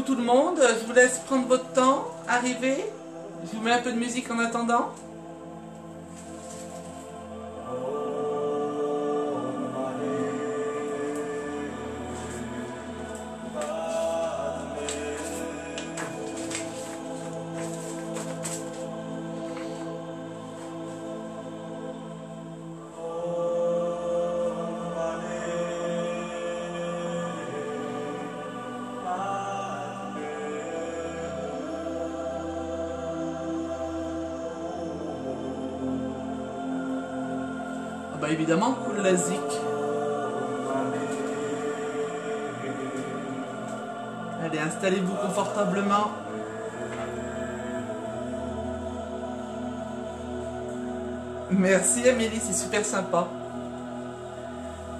Coucou tout le monde, je vous laisse prendre votre temps, arriver. Je vous mets un peu de musique en attendant. Bah évidemment, cool la zik. Allez, installez-vous confortablement. Merci Amélie, c'est super sympa.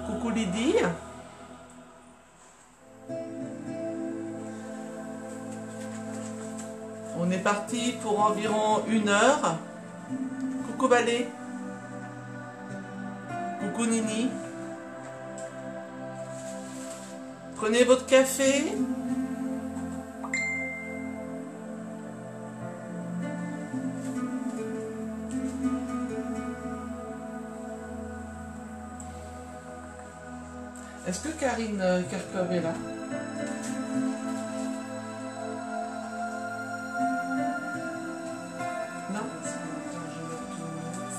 Coucou Lydie. On est parti pour environ 1 heure. Coucou Valé. Coucou Nini. Prenez votre café. Est-ce que Karine Kerkov est là? Non?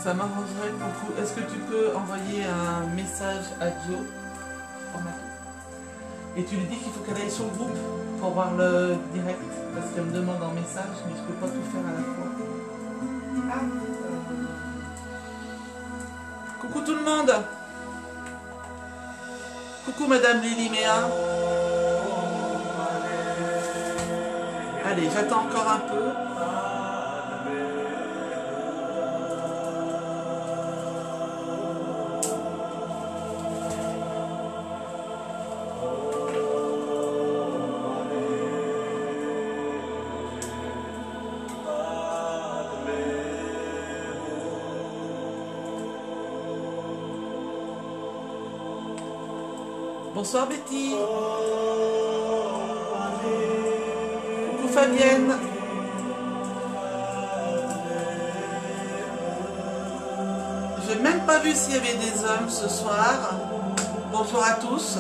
Ça m'arrangerait beaucoup. Est-ce que tu peux envoyer un message à Jo et tu lui dis qu'il faut qu'elle aille sur le groupe pour voir le direct, parce qu'elle me demande en message, mais je peux pas tout faire à la fois. Coucou tout le monde. Coucou Madame Lily Méa. Allez, j'attends encore un peu. Bonsoir Betty. Coucou Fabienne. J'ai même pas vu s'il y avait des hommes ce soir. Bonsoir à tous.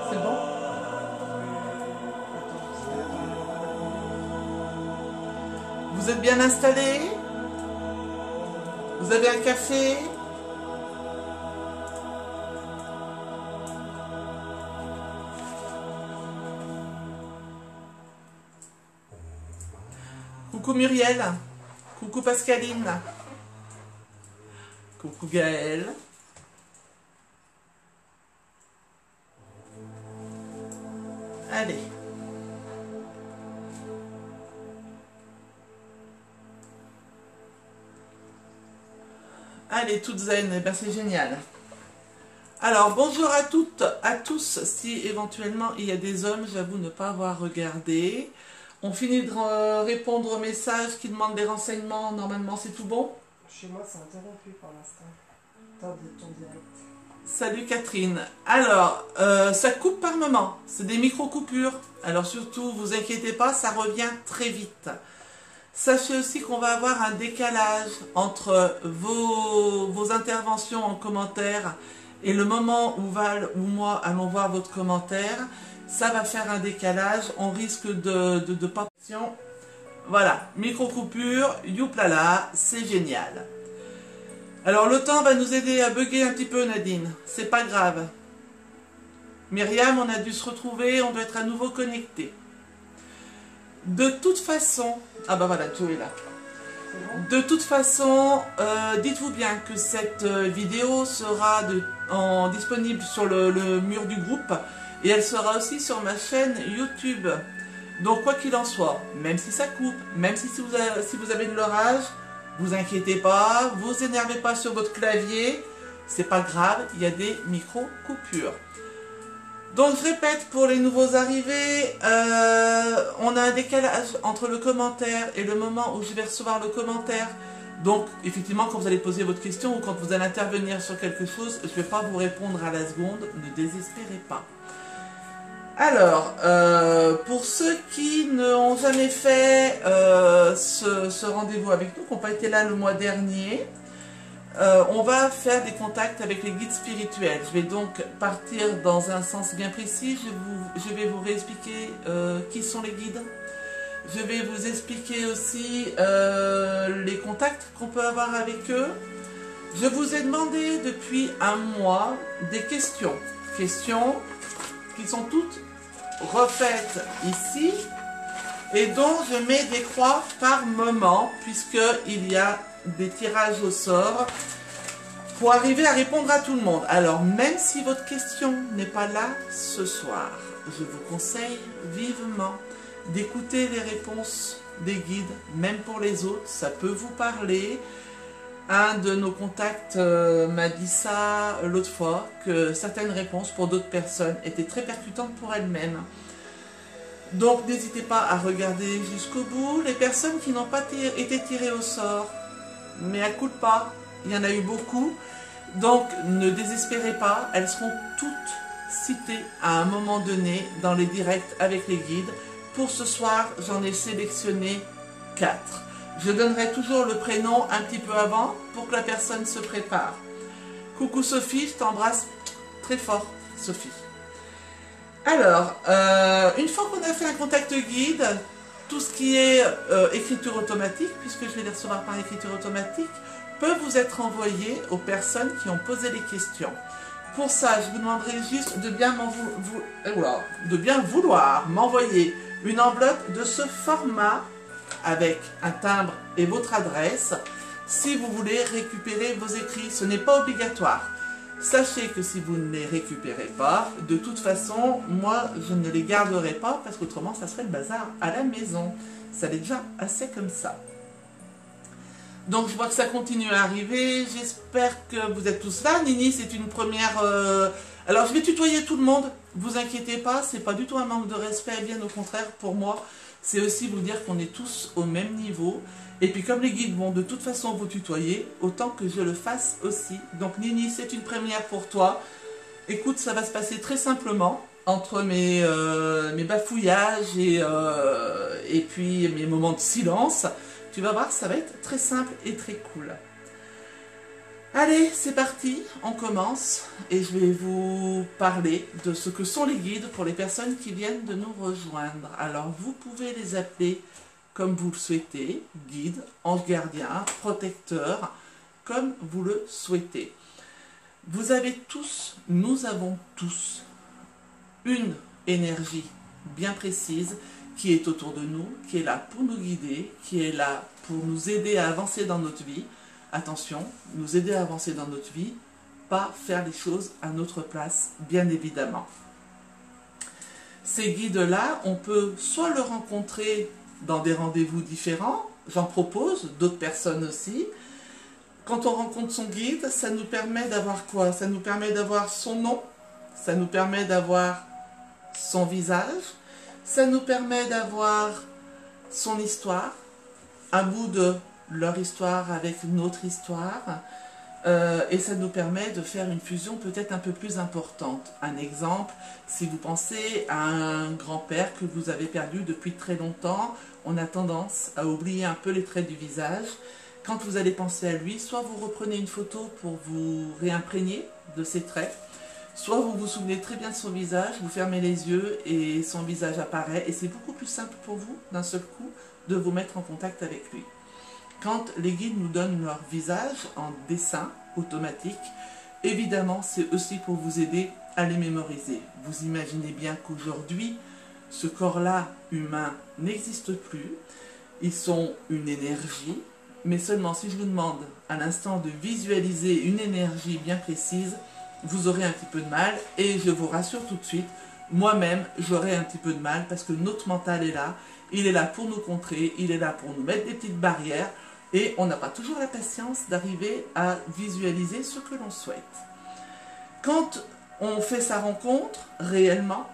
C'est bon? Vous êtes bien installés? Vous avez un café? Coucou Muriel. Coucou Pascaline. Coucou Gaëlle. Allez. Allez, toutes zen, eh ben c'est génial. Alors, bonjour à toutes, à tous. Si éventuellement il y a des hommes, j'avoue ne pas avoir regardé. On finit de répondre aux messages qui demandent des renseignements. Normalement, c'est tout bon? Chez moi, c'est interrompu pour l'instant. Ton direct. Salut Catherine. Alors, ça coupe par moment. C'est des micro-coupures. Alors surtout, vous inquiétez pas, ça revient très vite. Sachez aussi qu'on va avoir un décalage entre vos interventions en commentaire et le moment où Val ou moi allons voir votre commentaire. Ça va faire un décalage, on risque de pas... Voilà, micro-coupure, youplala, c'est génial. Alors le temps va nous aider à bugger un petit peu Nadine, c'est pas grave. Myriam, on a dû se retrouver, on doit être à nouveau connecté. De toute façon... Ah bah voilà, Joe est là. De toute façon, dites-vous bien que cette vidéo sera disponible sur le mur du groupe et elle sera aussi sur ma chaîne YouTube. Donc quoi qu'il en soit, même si ça coupe, même si vous avez de l'orage, vous inquiétez pas, vous énervez pas sur votre clavier, c'est pas grave, il y a des micro-coupures. Donc je répète pour les nouveaux arrivés, on a un décalage entre le commentaire et le moment où je vais recevoir le commentaire Donc, effectivement, quand vous allez poser votre question ou quand vous allez intervenir sur quelque chose, je ne vais pas vous répondre à la seconde, ne désespérez pas. Alors, pour ceux qui n'ont jamais fait ce rendez-vous avec nous, qui n'ont pas été là le mois dernier, on va faire des contacts avec les guides spirituels. Je vais donc partir dans un sens bien précis. Je vais vous réexpliquer qui sont les guides. Je vais vous expliquer aussi les contacts qu'on peut avoir avec eux. Je vous ai demandé depuis un mois des questions. Questions qui sont toutes refaites ici et dont je mets des croix par moment puisqu'il y a des tirages au sort pour arriver à répondre à tout le monde. Alors même si votre question n'est pas là ce soir, je vous conseille vivement d'écouter les réponses des guides, même pour les autres, ça peut vous parler. Un de nos contacts m'a dit ça l'autre fois, que certaines réponses pour d'autres personnes étaient très percutantes pour elles-mêmes. Donc n'hésitez pas à regarder jusqu'au bout. Les personnes qui n'ont pas été tirées au sort, mais à coup de pas, il y en a eu beaucoup. Donc ne désespérez pas, elles seront toutes citées à un moment donné dans les directs avec les guides. Pour ce soir, j'en ai sélectionné 4. Je donnerai toujours le prénom un petit peu avant pour que la personne se prépare. Coucou Sophie, je t'embrasse très fort, Sophie. Alors, une fois qu'on a fait un contact guide, tout ce qui est écriture automatique, puisque je vais les recevoir par écriture automatique, peut vous être envoyé aux personnes qui ont posé les questions. Pour ça, je vous demanderai juste de bien vouloir m'envoyer une enveloppe de ce format avec un timbre et votre adresse si vous voulez récupérer vos écrits. Ce n'est pas obligatoire. Sachez que si vous ne les récupérez pas, de toute façon, moi, je ne les garderai pas parce qu'autrement, ça serait le bazar à la maison. Ça l'est déjà assez comme ça. Donc, je vois que ça continue à arriver. J'espère que vous êtes tous là. Nini, c'est une première... Alors, je vais tutoyer tout le monde. Vous inquiétez pas, c'est pas du tout un manque de respect. Bien au contraire, pour moi, c'est aussi vous dire qu'on est tous au même niveau. Et puis, comme les guides vont de toute façon vous tutoyer, autant que je le fasse aussi. Donc, Nini, c'est une première pour toi. Écoute, ça va se passer très simplement entre mes bafouillages et puis mes moments de silence. Tu vas voir, ça va être très simple et très cool. Allez, c'est parti, on commence et je vais vous parler de ce que sont les guides pour les personnes qui viennent de nous rejoindre. Alors, vous pouvez les appeler comme vous le souhaitez, guide, ange gardien, protecteur, comme vous le souhaitez. Vous avez tous, nous avons tous, une énergie bien précise qui est autour de nous, qui est là pour nous guider, qui est là pour nous aider à avancer dans notre vie. Attention, nous aider à avancer dans notre vie, pas faire les choses à notre place, bien évidemment. Ces guides-là, on peut soit le rencontrer dans des rendez-vous différents, j'en propose, d'autres personnes aussi. Quand on rencontre son guide, ça nous permet d'avoir quoi? Ça nous permet d'avoir son nom, ça nous permet d'avoir son visage, ça nous permet d'avoir son histoire, un bout de leur histoire avec notre histoire, et ça nous permet de faire une fusion peut-être un peu plus importante. Un exemple, si vous pensez à un grand-père que vous avez perdu depuis très longtemps, on a tendance à oublier un peu les traits du visage. Quand vous allez penser à lui, soit vous reprenez une photo pour vous réimprégner de ses traits, soit vous vous souvenez très bien de son visage, vous fermez les yeux et son visage apparaît, et c'est beaucoup plus simple pour vous, d'un seul coup, de vous mettre en contact avec lui. Quand les guides nous donnent leur visage en dessin automatique, évidemment, c'est aussi pour vous aider à les mémoriser. Vous imaginez bien qu'aujourd'hui, ce corps-là humain n'existe plus. Ils sont une énergie, mais seulement si je vous demande à l'instant de visualiser une énergie bien précise, vous aurez un petit peu de mal, et je vous rassure tout de suite, moi-même, j'aurai un petit peu de mal parce que notre mental est là, il est là pour nous contrer, il est là pour nous mettre des petites barrières, et on n'a pas toujours la patience d'arriver à visualiser ce que l'on souhaite. Quand on fait sa rencontre, réellement,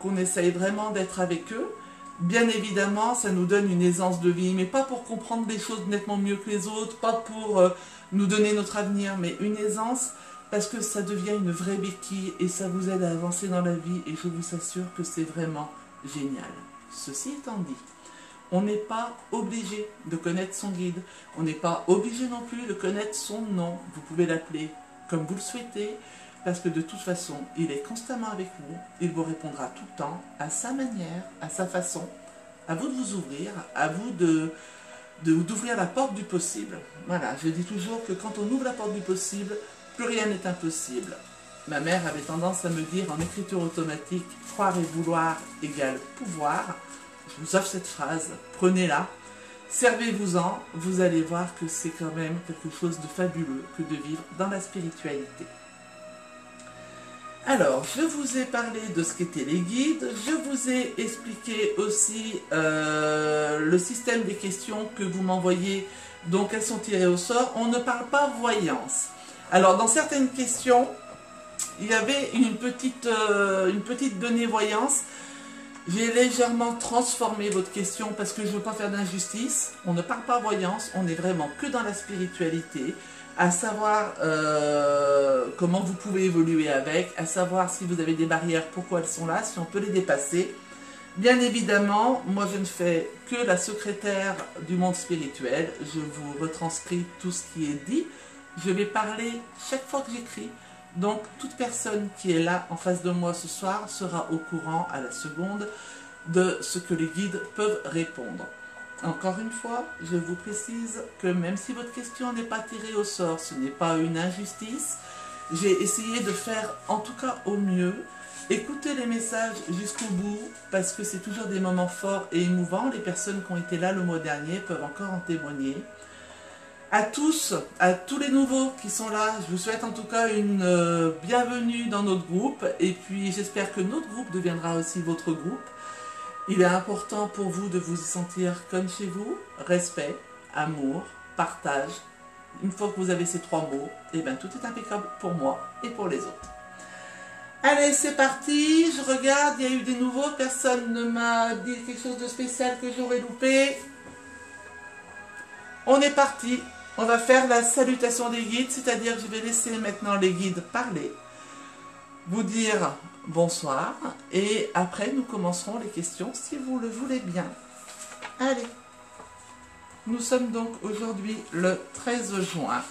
qu'on essaye vraiment d'être avec eux, Bien évidemment, ça nous donne une aisance de vie, mais pas pour comprendre les choses nettement mieux que les autres, pas pour nous donner notre avenir, mais une aisance parce que ça devient une vraie béquille et ça vous aide à avancer dans la vie et je vous assure que c'est vraiment génial. Ceci étant dit, on n'est pas obligé de connaître son guide, on n'est pas obligé non plus de connaître son nom. Vous pouvez l'appeler comme vous le souhaitez, parce que de toute façon, il est constamment avec vous, il vous répondra tout le temps, à sa manière, à sa façon. À vous de vous ouvrir, à vous d'ouvrir la porte du possible. Voilà, je dis toujours que quand on ouvre la porte du possible, plus rien n'est impossible. Ma mère avait tendance à me dire en écriture automatique, croire et vouloir égale pouvoir. Je vous offre cette phrase, prenez-la, servez-vous-en, vous allez voir que c'est quand même quelque chose de fabuleux que de vivre dans la spiritualité. Alors, je vous ai parlé de ce qu'étaient les guides, je vous ai expliqué aussi le système des questions que vous m'envoyez, donc elles sont tirées au sort. On ne parle pas voyance. Alors, dans certaines questions, il y avait une petite donnée voyance. J'ai légèrement transformé votre question parce que je ne veux pas faire d'injustice. On ne parle pas voyance, on est vraiment que dans la spiritualité, à savoir comment vous pouvez évoluer avec, à savoir si vous avez des barrières, pourquoi elles sont là, si on peut les dépasser. Bien évidemment, moi je ne fais que la secrétaire du monde spirituel, je vous retranscris tout ce qui est dit. Je vais parler chaque fois que j'écris. Donc, toute personne qui est là en face de moi ce soir sera au courant à la seconde de ce que les guides peuvent répondre. Encore une fois, je vous précise que même si votre question n'est pas tirée au sort, ce n'est pas une injustice. J'ai essayé de faire en tout cas au mieux. Écoutez les messages jusqu'au bout parce que c'est toujours des moments forts et émouvants. Les personnes qui ont été là le mois dernier peuvent encore en témoigner. À tous les nouveaux qui sont là, je vous souhaite en tout cas une bienvenue dans notre groupe et puis j'espère que notre groupe deviendra aussi votre groupe. Il est important pour vous de vous sentir comme chez vous, respect, amour, partage. Une fois que vous avez ces trois mots, eh bien tout est impeccable pour moi et pour les autres. Allez, c'est parti, je regarde, il y a eu des nouveaux, personne ne m'a dit quelque chose de spécial que j'aurais loupé. On est parti. On va faire la salutation des guides, c'est-à-dire que je vais laisser maintenant les guides parler, vous dire bonsoir, et après nous commencerons les questions si vous le voulez bien. Allez, nous sommes donc aujourd'hui le 13 juin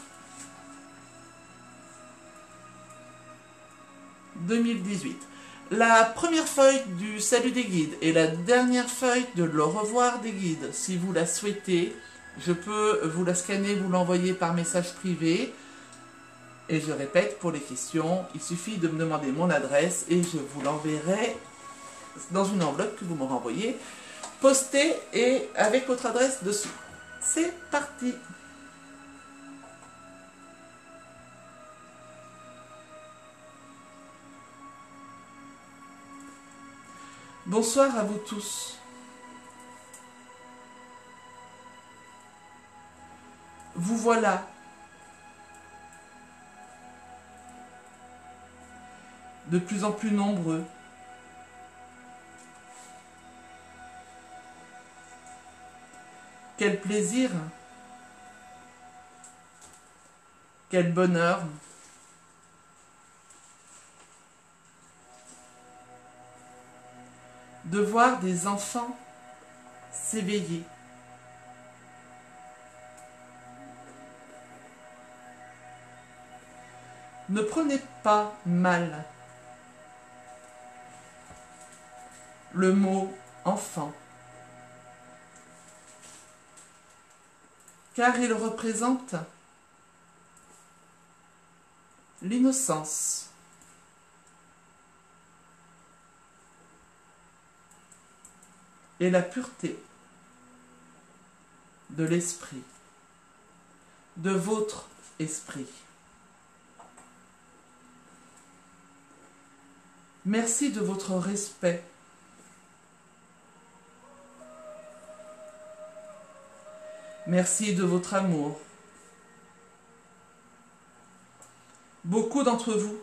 2018. La première feuille du salut des guides et la dernière feuille de l'au revoir des guides, si vous la souhaitez, je peux vous la scanner, vous l'envoyer par message privé. Et je répète, pour les questions, il suffit de me demander mon adresse et je vous l'enverrai dans une enveloppe que vous me renvoyez, postée et avec votre adresse dessus. C'est parti! Bonsoir à vous tous. Vous voilà. De plus en plus nombreux. Quel plaisir. Quel bonheur. De voir des enfants s'éveiller. Ne prenez pas mal le mot enfant, car il représente l'innocence, et la pureté de l'esprit, de votre esprit. Merci de votre respect. Merci de votre amour. Beaucoup d'entre vous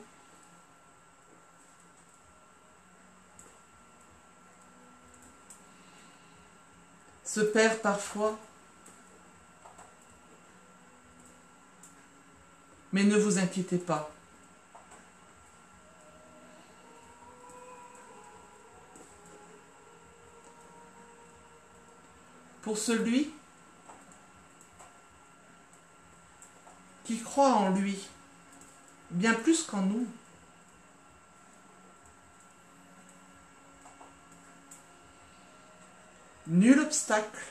se perd parfois. Mais ne vous inquiétez pas. Pour celui qui croit en lui, bien plus qu'en nous, nul obstacle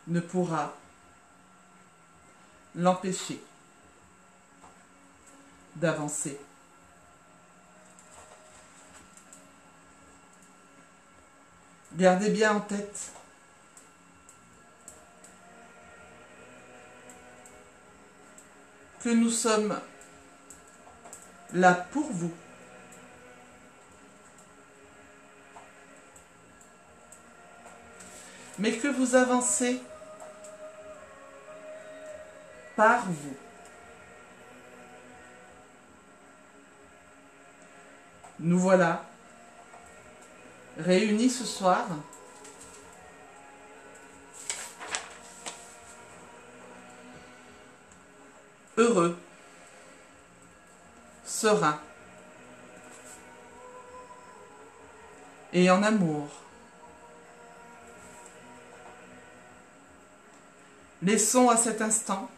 ne pourra l'empêcher d'avancer. Gardez bien en tête que nous sommes là pour vous. Mais que vous avancez par vous. Nous voilà réunis ce soir heureux, sereins et en amour. Laissons à cet instant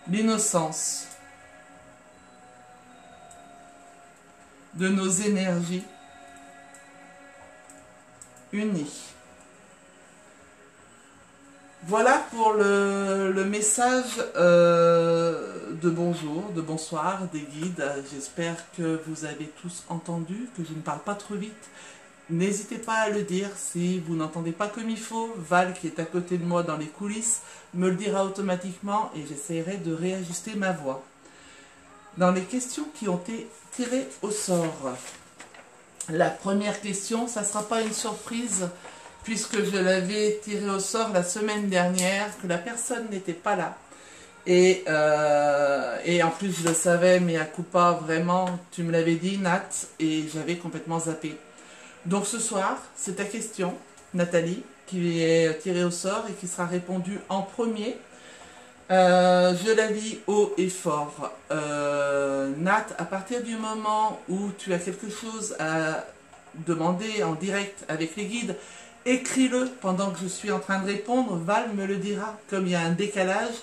l'innocence de nos énergies unies. Voilà pour le message de bonjour, de bonsoir des guides. J'espère que vous avez tous entendu, que je ne parle pas trop vite. N'hésitez pas à le dire si vous n'entendez pas comme il faut. Val, qui est à côté de moi dans les coulisses, me le dira automatiquement et j'essaierai de réajuster ma voix. Dans les questions qui ont été tirées au sort, la première question, ça ne sera pas une surprise puisque je l'avais tirée au sort la semaine dernière, que la personne n'était pas là. Et en plus je le savais, mais à coup pas vraiment, tu me l'avais dit Nat, et j'avais complètement zappé. Donc ce soir, c'est ta question, Nathalie, qui est tirée au sort et qui sera répondue en premier. Je la lis haut et fort. Nat, à partir du moment où tu as quelque chose à demander en direct avec les guides, écris-le pendant que je suis en train de répondre. Val me le dira. Comme il y a un décalage,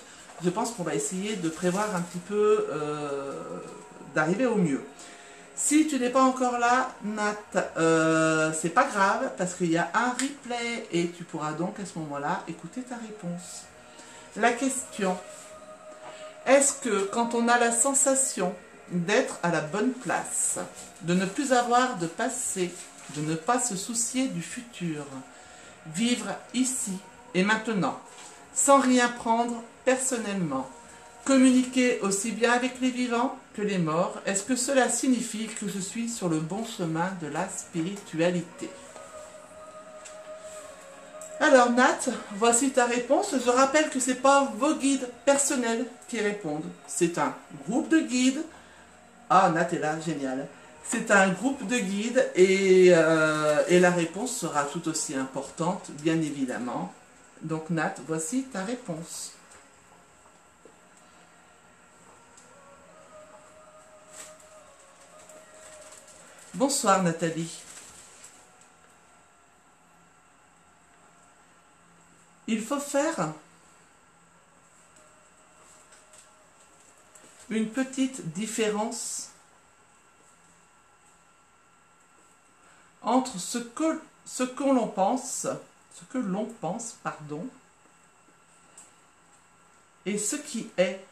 je pense qu'on va essayer de prévoir un petit peu, d'arriver au mieux. Si tu n'es pas encore là, Nat, c'est pas grave parce qu'il y a un replay et tu pourras donc à ce moment-là écouter ta réponse. La question, est-ce que quand on a la sensation d'être à la bonne place, de ne plus avoir de passé, de ne pas se soucier du futur, vivre ici et maintenant, sans rien prendre personnellement, communiquer aussi bien avec les vivants que les morts, est-ce que cela signifie que je suis sur le bon chemin de la spiritualité? Alors Nat, voici ta réponse. Je rappelle que ce n'est pas vos guides personnels qui répondent. C'est un groupe de guides. Ah, Nat est là, génial. C'est un groupe de guides et la réponse sera tout aussi importante, bien évidemment. Donc Nat, voici ta réponse. Bonsoir Nathalie. Il faut faire une petite différence entre ce que l'on pense, et ce qui est.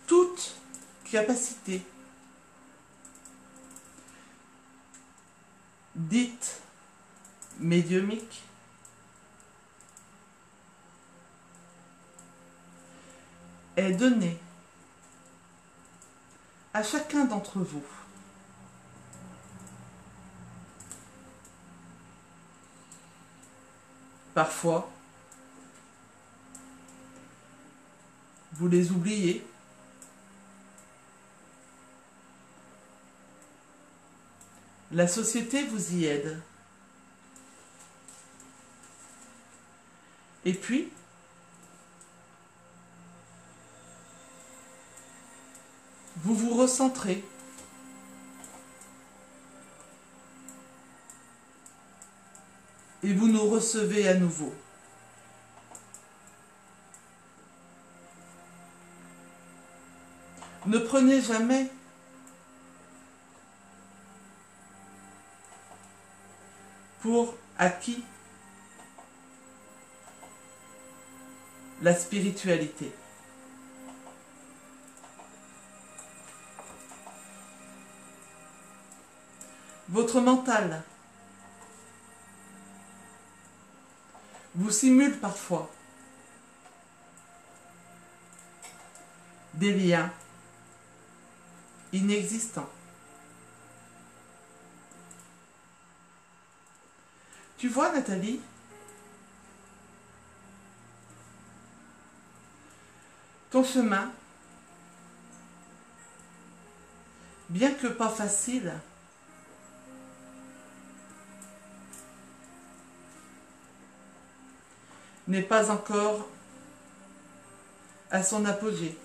Toute capacité dite médiumnique est donnée à chacun d'entre vous. Parfois, vous les oubliez. La société vous y aide. Et puis, vous vous recentrez. Et vous nous recevez à nouveau. Ne prenez jamais pour acquis la spiritualité. Votre mental vous simule parfois des liens inexistants. Tu vois, Nathalie, ton chemin, bien que pas facile, n'est pas encore à son apogée.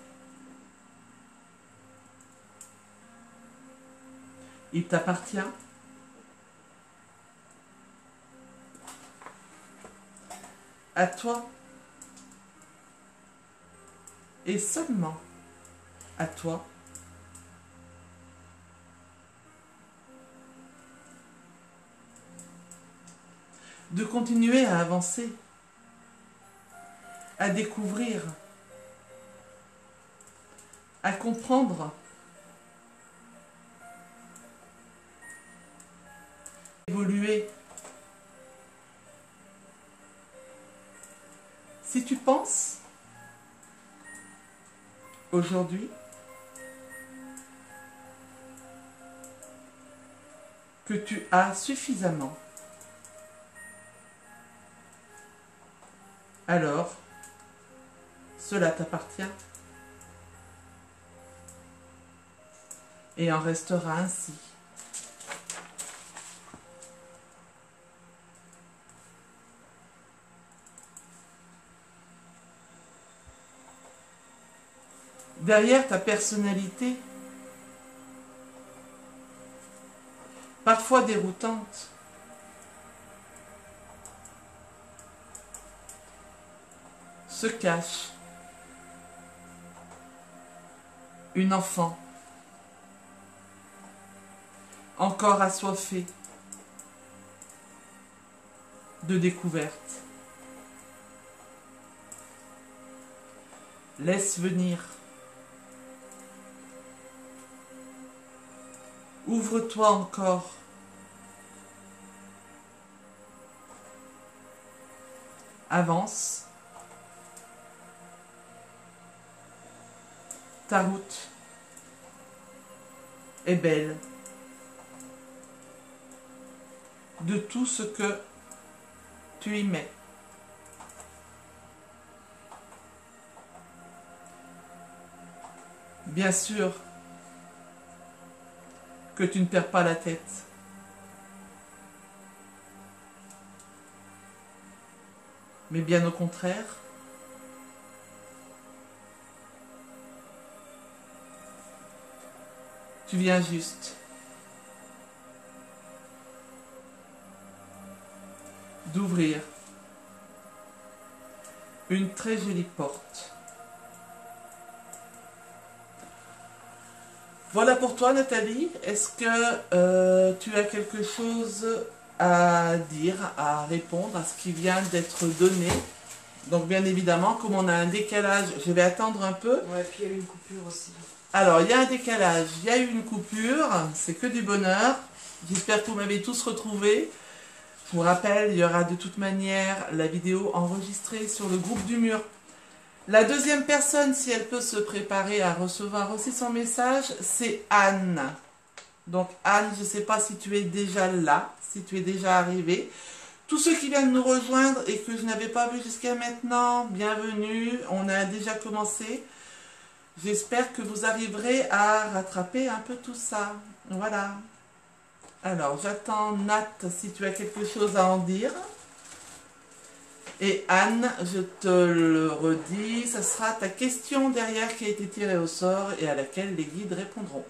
Il t'appartient à toi et seulement à toi de continuer à avancer, à découvrir, à comprendre, évoluer. Si tu penses aujourd'hui que tu as suffisamment, alors cela t'appartient et en restera ainsi. Derrière ta personnalité, parfois déroutante, se cache une enfant encore assoiffée de découverte. Laisse venir. Ouvre-toi encore. Avance. Ta route est belle de tout ce que tu y mets. Bien sûr que tu ne perds pas la tête. Mais bien au contraire, tu viens juste d'ouvrir une très jolie porte. Voilà pour toi, Nathalie. Est-ce que tu as quelque chose à dire, à répondre à ce qui vient d'être donné? Donc bien évidemment, comme on a un décalage, je vais attendre un peu. Ouais, puis il y a eu une coupure aussi. Alors, il y a un décalage, il y a eu une coupure, c'est que du bonheur. J'espère que vous m'avez tous retrouvés. Je vous rappelle, il y aura de toute manière la vidéo enregistrée sur le groupe du mur. La deuxième personne, si elle peut se préparer à recevoir aussi son message, c'est Anne. Donc Anne, je ne sais pas si tu es déjà là, si tu es déjà arrivé. Tous ceux qui viennent nous rejoindre et que je n'avais pas vu jusqu'à maintenant, bienvenue. On a déjà commencé. J'espère que vous arriverez à rattraper un peu tout ça. Voilà. Alors, j'attends Nat si tu as quelque chose à en dire. Et Anne, je te le redis, ce sera ta question derrière qui a été tirée au sort et à laquelle les guides répondront.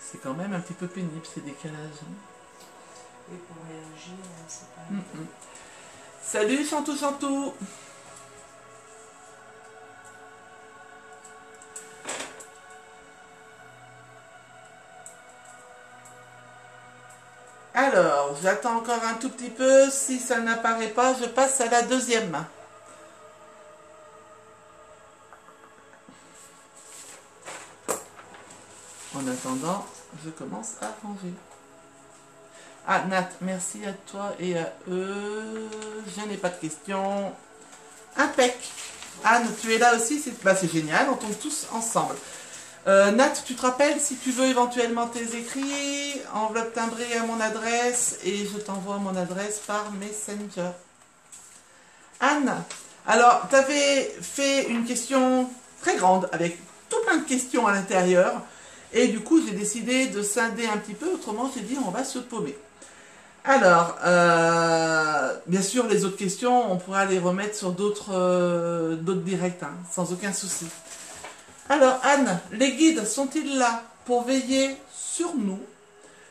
C'est quand même un petit peu pénible ces décalages. Et pour réagir, c'est pas... Salut Chantou Chantou. Alors, j'attends encore un tout petit peu. Si ça n'apparaît pas, je passe à la deuxième. En attendant, je commence à ranger. Ah, Nat, merci à toi et à eux. Je n'ai pas de questions. Impec. Anne, tu es là aussi, c'est génial, on tombe tous ensemble. Nat, tu te rappelles, si tu veux éventuellement tes écrits, enveloppe timbrée à mon adresse et je t'envoie mon adresse par Messenger. Anne, alors, tu avais fait une question très grande avec tout plein de questions à l'intérieur et du coup, j'ai décidé de scinder un petit peu, autrement, j'ai dit on va se paumer. Alors, bien sûr, les autres questions, on pourra les remettre sur d'autres directs, hein, sans aucun souci. Alors, Anne, les guides sont-ils là pour veiller sur nous,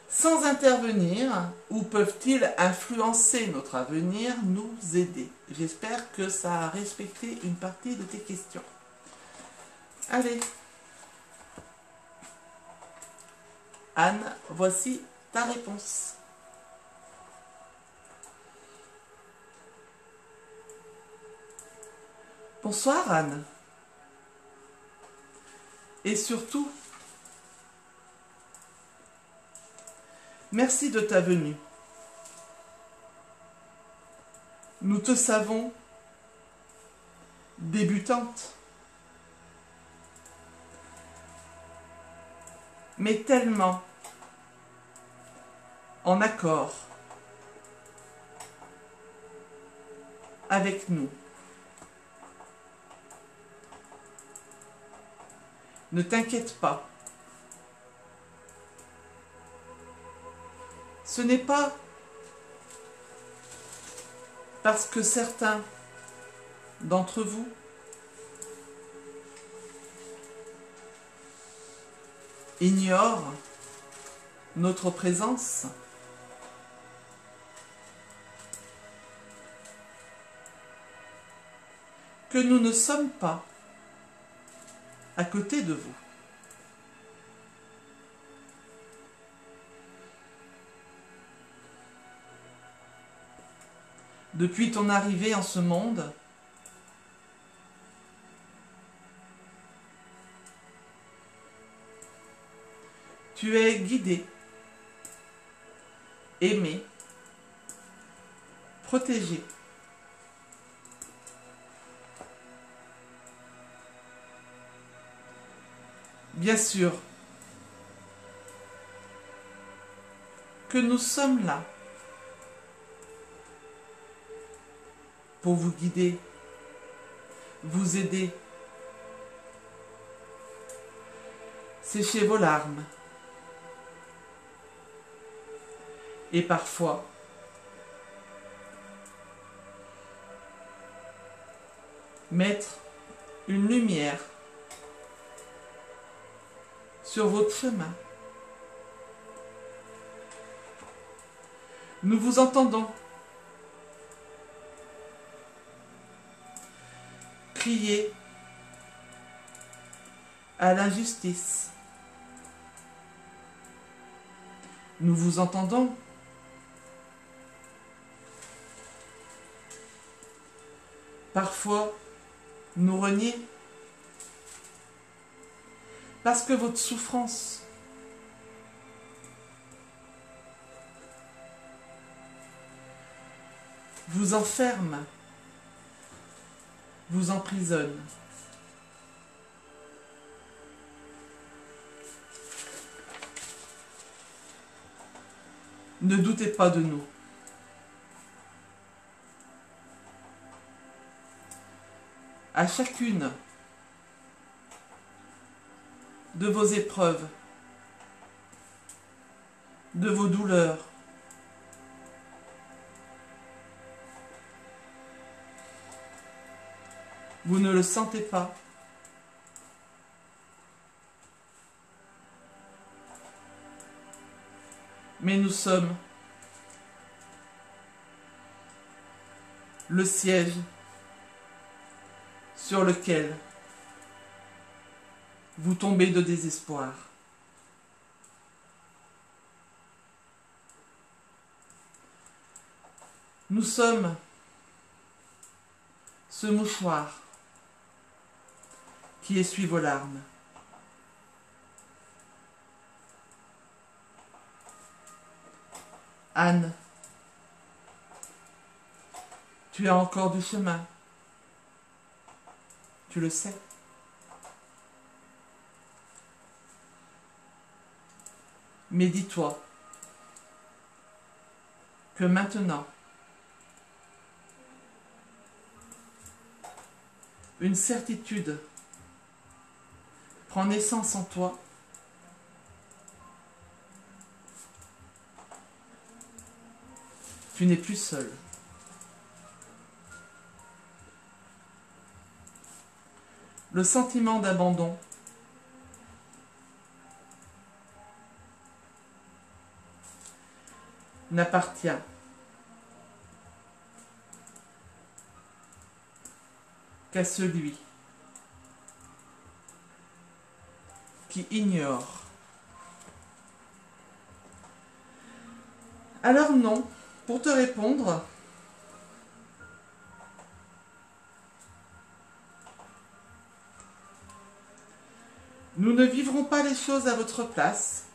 sans intervenir, ou peuvent-ils influencer notre avenir, nous aider? J'espère que ça a respecté une partie de tes questions. Allez. Anne, voici ta réponse. Bonsoir Anne. Et surtout, merci de ta venue. Nous te savons débutante, mais tellement en accord avec nous. Ne t'inquiète pas. Ce n'est pas parce que certains d'entre vous ignorent notre présence que nous ne sommes pas à côté de vous. Depuis ton arrivée en ce monde, tu es guidé, aimé, protégé. Bien sûr que nous sommes là pour vous guider, vous aider, sécher vos larmes et parfois mettre une lumière sur votre chemin. Nous vous entendons crier à l'injustice. Nous vous entendons parfois nous renier parce que votre souffrance vous enferme, vous emprisonne. Ne doutez pas de nous. À chacune de vos épreuves, de vos douleurs, vous ne le sentez pas. Mais nous sommes le siège sur lequel vous tombez de désespoir. Nous sommes ce mouchoir qui essuie vos larmes. Anne, tu as encore du chemin. Tu le sais. Mais dis-toi que maintenant, une certitude prend naissance en toi. Tu n'es plus seul. Le sentiment d'abandon n'appartient qu'à celui qui ignore. Alors non, pour te répondre, nous ne vivrons pas les choses à votre place.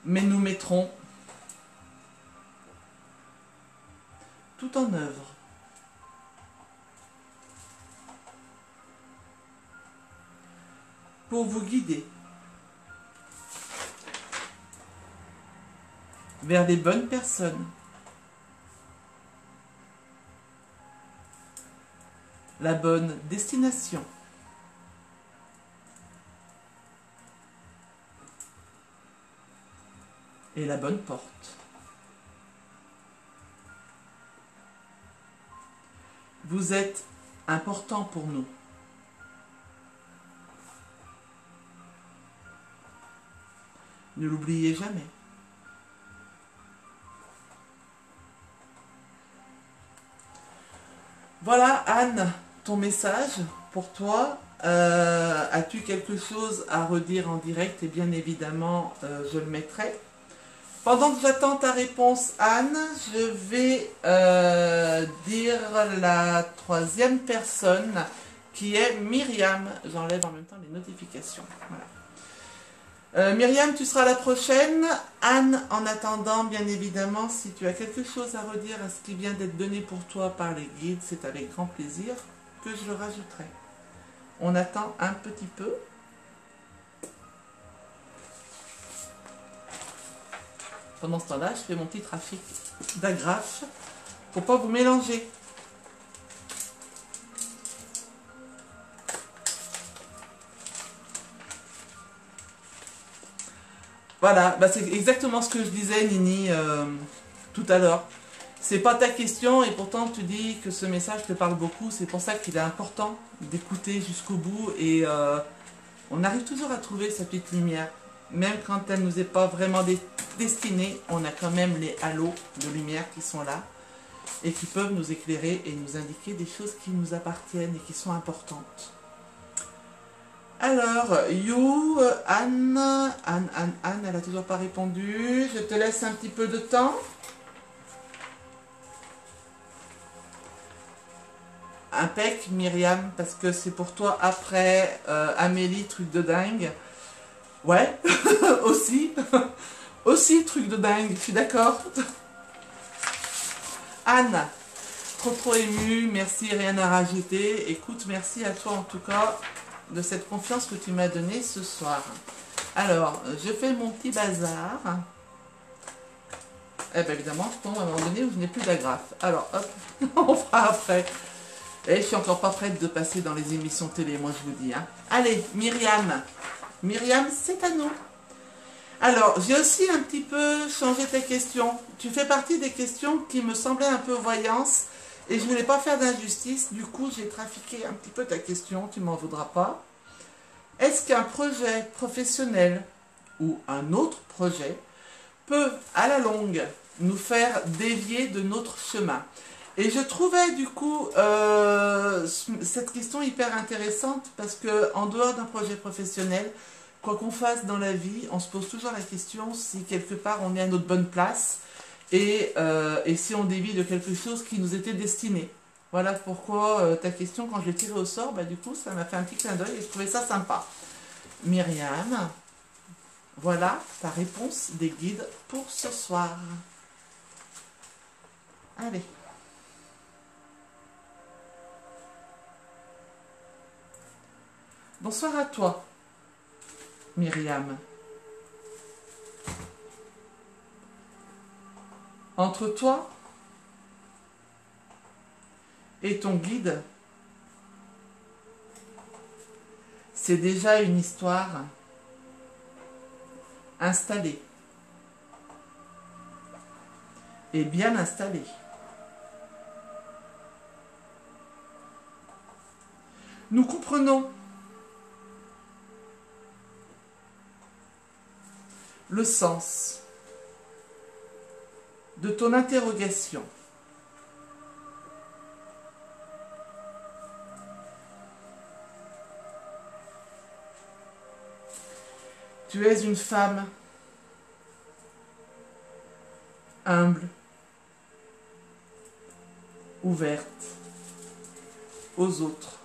Mais nous mettrons tout en œuvre pour vous guider vers les bonnes personnes, la bonne destination. Et la bonne porte. Vous êtes important pour nous. Ne l'oubliez jamais. Voilà Anne, ton message pour toi. As-tu quelque chose à redire en direct? Et bien évidemment, je le mettrai. Pendant que j'attends ta réponse, Anne, je vais dire la troisième personne qui est Myriam. J'enlève en même temps les notifications. Voilà. Myriam, tu seras la prochaine. Anne, en attendant, bien évidemment, si tu as quelque chose à redire à ce qui vient d'être donné pour toi par les guides, c'est avec grand plaisir que je le rajouterai. On attend un petit peu. Pendant ce temps-là, je fais mon petit trafic d'agrafes pour ne pas vous mélanger. Voilà, bah c'est exactement ce que je disais, Nini, tout à l'heure. C'est pas ta question et pourtant tu dis que ce message te parle beaucoup. C'est pour ça qu'il est important d'écouter jusqu'au bout et on arrive toujours à trouver sa petite lumière. Même quand elle ne nous est pas vraiment destinée, on a quand même les halos de lumière qui sont là et qui peuvent nous éclairer et nous indiquer des choses qui nous appartiennent et qui sont importantes. Alors, Anne, elle n'a toujours pas répondu. Je te laisse un petit peu de temps. Impec, Myriam, parce que c'est pour toi après Amélie, truc de dingue. Ouais, aussi. Aussi, truc de dingue, je suis d'accord. Anne, trop émue, merci, rien à rajouter. Écoute, merci à toi en tout cas de cette confiance que tu m'as donnée ce soir. Alors, je fais mon petit bazar. Eh bien, évidemment, je tombe à un moment donné où je n'ai plus d'agrafe. Alors, hop, on fera après. Et je suis encore pas prête de passer dans les émissions télé, moi je vous dis. Hein. Allez, Myriam. Myriam, c'est à nous. Alors, j'ai aussi un petit peu changé tes questions. Tu fais partie des questions qui me semblaient un peu voyance et je voulais pas faire d'injustice. Du coup, j'ai trafiqué un petit peu ta question, tu m'en voudras pas. Est-ce qu'un projet professionnel ou un autre projet peut, à la longue, nous faire dévier de notre chemin? Et je trouvais du coup cette question hyper intéressante parce que en dehors d'un projet professionnel, quoi qu'on fasse dans la vie, on se pose toujours la question si quelque part on est à notre bonne place et si on dévie de quelque chose qui nous était destiné. Voilà pourquoi ta question, quand je l'ai tirée au sort, bah, du coup ça m'a fait un petit clin d'œil et je trouvais ça sympa. Myriam, voilà ta réponse des guides pour ce soir. Allez. Bonsoir à toi, Myriam. Entre toi et ton guide, c'est déjà une histoire installée et bien installée. Nous comprenons le sens de ton interrogation. Tu es une femme humble, ouverte aux autres.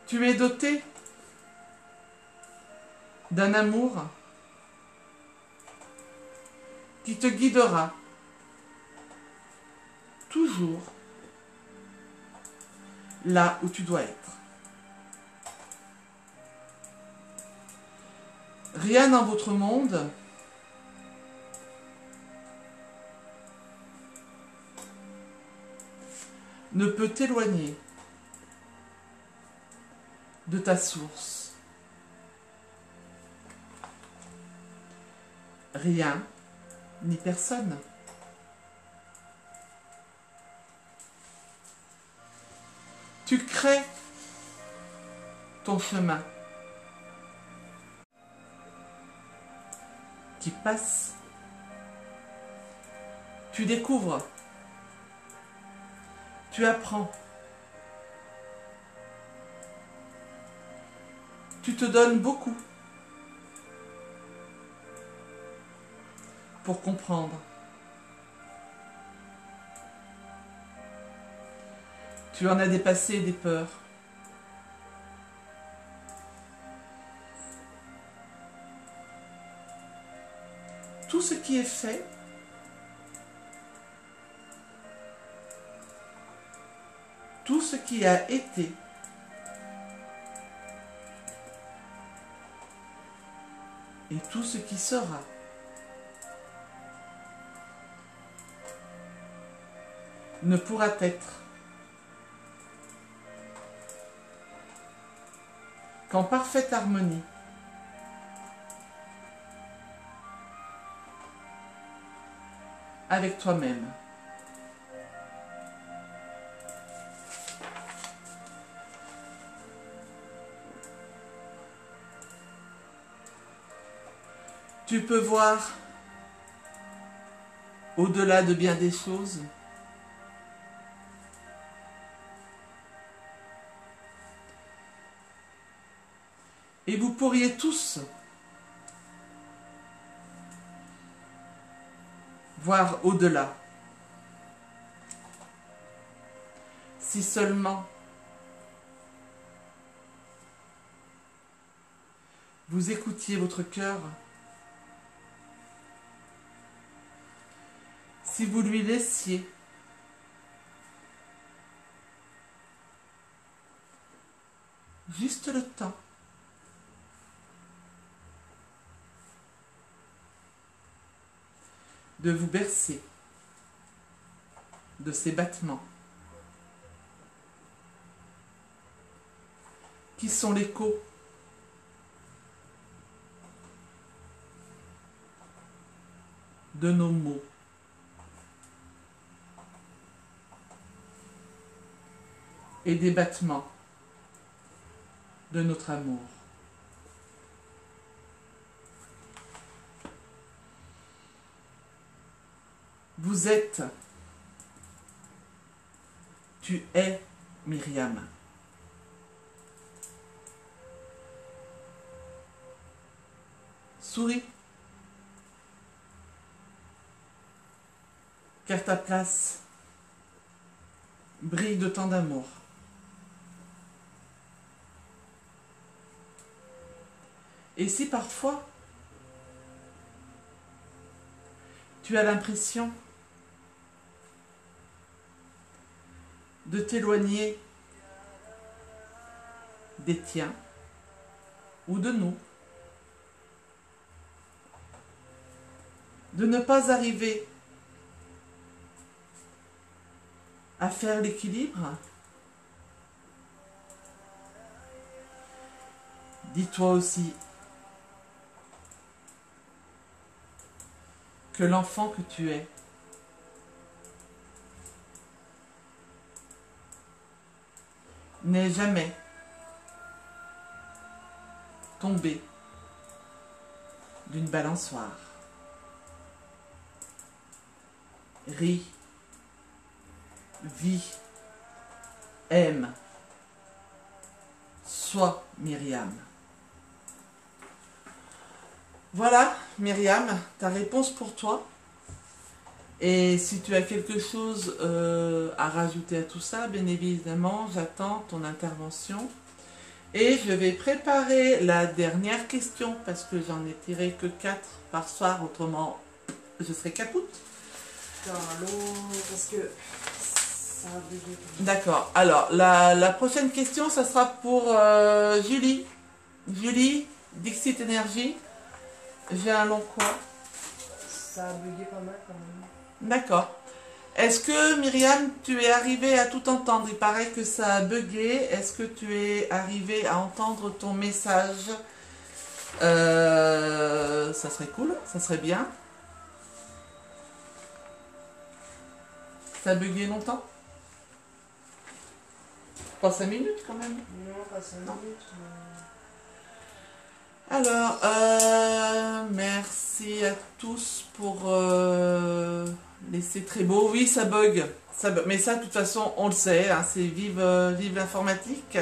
Tu es dotée d'un amour qui te guidera toujours là où tu dois être. Rien dans votre monde ne peut t'éloigner de ta source. Rien ni personne. Tu crées ton chemin qui passe. Tu découvres. Tu apprends. Tu te donnes beaucoup pour comprendre. Tu en as dépassé des peurs. Tout ce qui est fait tout ce qui a été et tout ce qui sera ne pourra être qu'en parfaite harmonie avec toi-même. Tu peux voir au-delà de bien des choses. Et vous pourriez tous voir au-delà. Si seulement vous écoutiez votre cœur, si vous lui laissiez juste le temps de vous bercer de ces battements qui sont l'écho de nos mots. Et des battements de notre amour. Vous êtes, tu es Myriam. Souris, car ta place brille de tant d'amour. Et si parfois tu as l'impression de t'éloigner des tiens ou de nous, de ne pas arriver à faire l'équilibre, dis-toi aussi que l'enfant que tu es n'est jamais tombé d'une balançoire. Ris, vis, aime, sois Myriam. Voilà, Myriam, ta réponse pour toi. Et si tu as quelque chose à rajouter à tout ça, bien évidemment, j'attends ton intervention. Et je vais préparer la dernière question, parce que j'en ai tiré que 4 par soir, autrement je serai capoute. Parce que ça a bugué. D'accord, alors la prochaine question, ça sera pour Julie. Julie, Dixit Energy. J'ai un long quoi? Ça a bugué pas mal quand même. D'accord. Est-ce que Myriam, tu es arrivée à tout entendre? Il paraît que ça a bugué. Est-ce que tu es arrivée à entendre ton message? Ça serait cool, ça serait bien. Ça a bugué longtemps? Pas 5 minutes quand même? Non, pas 5 minutes. Alors, merci à tous pour laisser très beau. Oui, ça bug. Mais ça, de toute façon, on le sait. Hein, c'est vive l'informatique.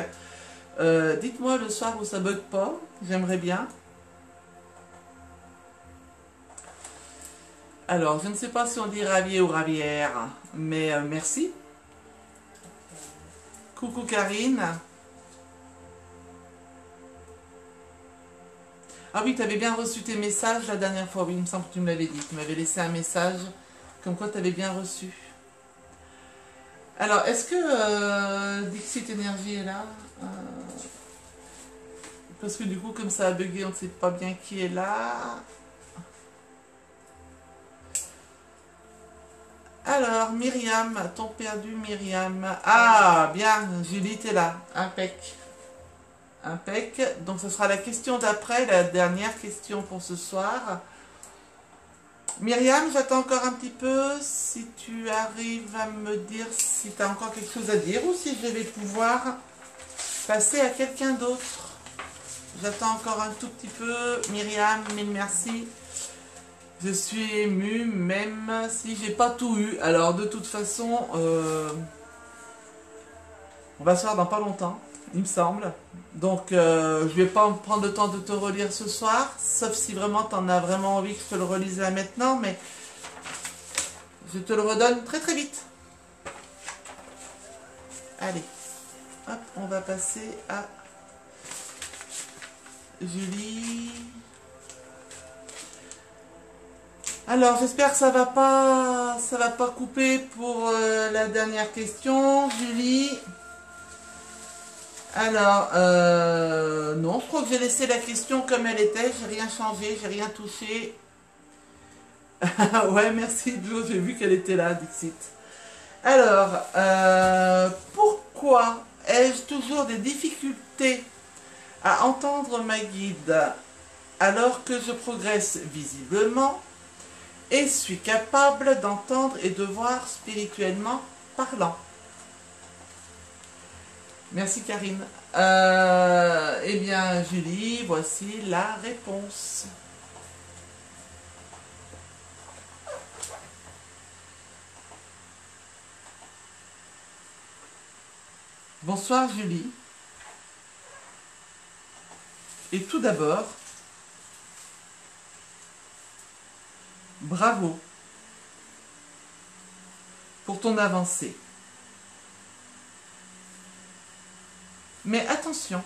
Dites-moi le soir où ça bug pas. J'aimerais bien. Alors, je ne sais pas si on dit ravier ou ravière. Mais merci. Coucou Karine. Ah oui, tu avais bien reçu tes messages la dernière fois. Oui, il me semble que tu me l'avais dit. Tu m'avais laissé un message comme quoi tu avais bien reçu. Alors, est-ce que Dixit Energy est là? Parce que du coup, comme ça a bugué, on ne sait pas bien qui est là. Alors, Myriam, ton perdu Myriam. Ah, bien, Julie, t'es là. Impec. Impec. Donc ce sera la question d'après, la dernière question pour ce soir. Myriam, j'attends encore un petit peu. Si tu arrives à me dire si tu as encore quelque chose à dire ou si je vais pouvoir passer à quelqu'un d'autre. J'attends encore un tout petit peu. Myriam, mille merci. Je suis émue même si j'ai pas tout eu. Alors de toute façon, on va se voir dans pas longtemps, il me semble. Donc je vais pas me prendre le temps de te relire ce soir, sauf si vraiment tu en as vraiment envie que je te le relise là maintenant, mais je te le redonne très très vite. Allez, hop, on va passer à Julie. Alors j'espère que ça va pas couper pour la dernière question, Julie. Alors, non, je crois que j'ai laissé la question comme elle était, j'ai rien changé, j'ai rien touché. Ouais, merci Joe, j'ai vu qu'elle était là, Dixit. Alors, pourquoi ai-je toujours des difficultés à entendre ma guide alors que je progresse visiblement et suis capable d'entendre et de voir spirituellement parlant? Merci Karine. Eh bien Julie, voici la réponse. Bonsoir Julie. Et tout d'abord, bravo pour ton avancée. Mais attention,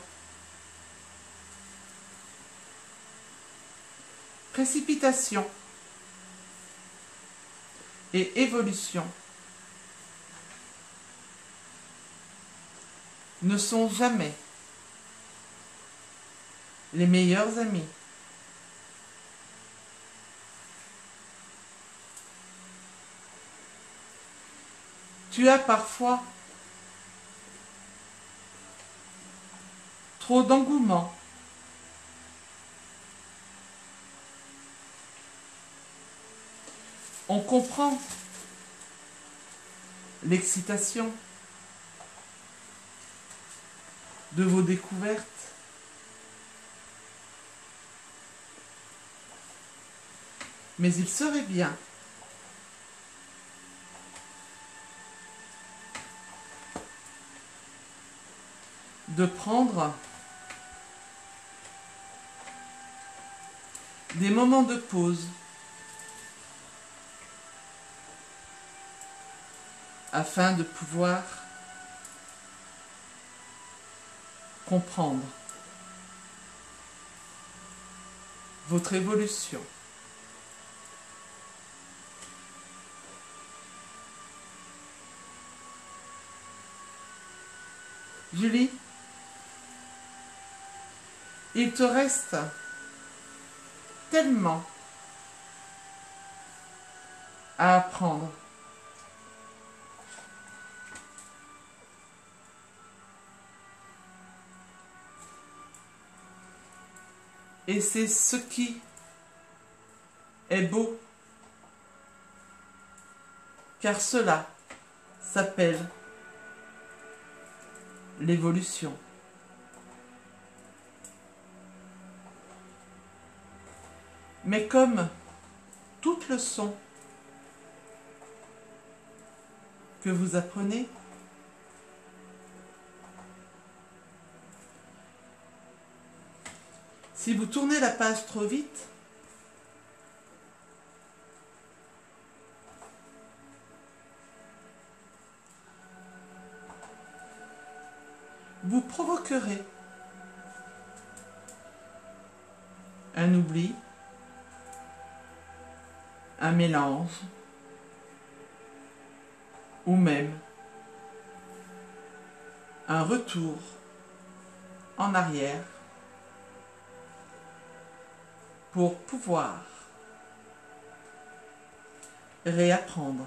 précipitation et évolution ne sont jamais les meilleurs amis. Tu as parfois trop d'engouement. On comprend l'excitation de vos découvertes. Mais il serait bien de prendre des moments de pause afin de pouvoir comprendre votre évolution. Julie, il te reste tellement à apprendre. Et c'est ce qui est beau, car cela s'appelle l'évolution. Mais comme toute leçon que vous apprenez, si vous tournez la page trop vite, vous provoquerez un oubli, un mélange, ou même un retour en arrière pour pouvoir réapprendre.